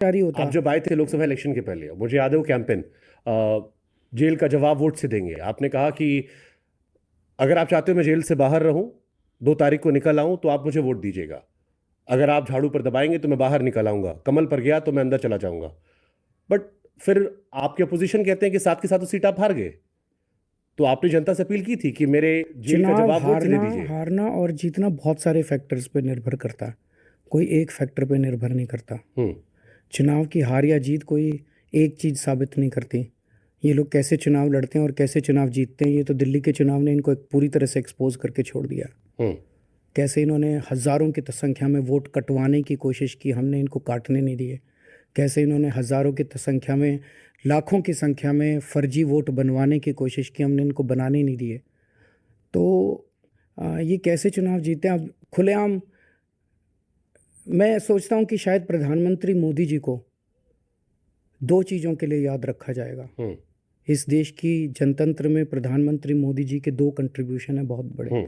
जारी होता। आप जब आए थे लोकसभा इलेक्शन के पहले, मुझे याद है वो कैंपेन, जेल का जवाब वोट से देंगे, आपने कहा कि अगर आप चाहते हो मैं जेल से बाहर रहूं, 2 तारीख को निकल आऊं, तो आप मुझे वोट दीजिएगा। अगर आप झाड़ू पर दबाएंगे तो मैं बाहर निकल आऊंगा, कमल पर गया तो मैं अंदर चला जाऊंगा। बट फिर आपके अपोजिशन कहते हैं कि साथ के साथ तो सीट आप हार गए। तो आपने जनता से अपील की थी कि मेरे जेल का चुनाव जवाब वोट से दे हारना दीजिए। हारना और जीतना बहुत सारे फैक्टर्स पे निर्भर करता है, कोई एक फैक्टर पे निर्भर नहीं करता। हम्म। चुनाव की हार या जीत कोई एक चीज़ साबित नहीं करती। ये लोग कैसे चुनाव लड़ते हैं और कैसे चुनाव जीतते हैं, ये तो दिल्ली के चुनाव ने इनको एक पूरी तरह से एक्सपोज करके छोड़ दिया। हम्म। कैसे इन्होंने हज़ारों की संख्या में वोट कटवाने की कोशिश की, हमने इनको काटने नहीं दिए। कैसे इन्होंने हज़ारों की संख्या में, लाखों की संख्या में फर्जी वोट बनवाने की कोशिश की, हमने इनको बनाने नहीं दिए। तो ये कैसे चुनाव जीते हैं? अब खुलेआम मैं सोचता हूँ कि शायद प्रधानमंत्री मोदी जी को 2 चीज़ों के लिए याद रखा जाएगा। हम्म। इस देश की जनतंत्र में प्रधानमंत्री मोदी जी के 2 कंट्रीब्यूशन है बहुत बड़े।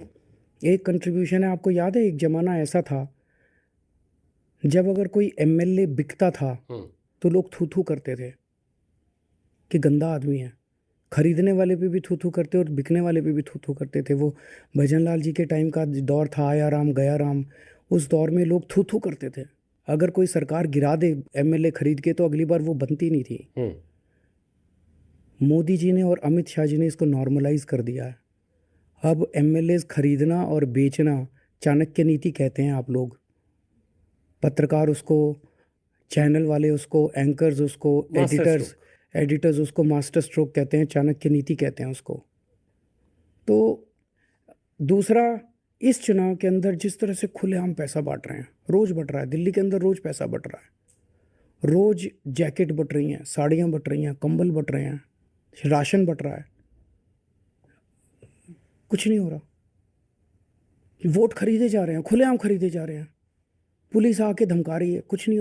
एक कंट्रीब्यूशन है, आपको याद है एक ज़माना ऐसा था जब अगर कोई एमएलए बिकता था तो लोग थू थू करते थे कि गंदा आदमी है। खरीदने वाले पे भी थू थू करते और बिकने वाले पे भी थू थू करते थे। वो भजनलाल जी के टाइम का दौर था, आया राम गया राम। उस दौर में लोग थू थू करते थे। अगर कोई सरकार गिरा दे एमएलए खरीद के तो अगली बार वो बनती नहीं थी। मोदी जी ने और अमित शाह जी ने इसको नॉर्मलाइज कर दिया है। अब एमएलए खरीदना और बेचना चाणक्य नीति कहते हैं आप लोग। पत्रकार उसको, चैनल वाले उसको, एंकर्स उसको, एडिटर्स उसको मास्टर स्ट्रोक कहते हैं, चाणक्य नीति कहते हैं उसको। तो दूसरा, इस चुनाव के अंदर जिस तरह से खुलेआम पैसा बांट रहे हैं, रोज बट रहा है, दिल्ली के अंदर रोज पैसा बट रहा है, रोज जैकेट बट रही हैं, साड़ियाँ बट रही हैं, कंबल बट रहे हैं, राशन बट रहा है, कुछ नहीं हो रहा। वोट खरीदे जा रहे हैं, खुलेआम खरीदे जा रहे हैं, पुलिस आके धमका रही है, कुछ नहीं हो रहा।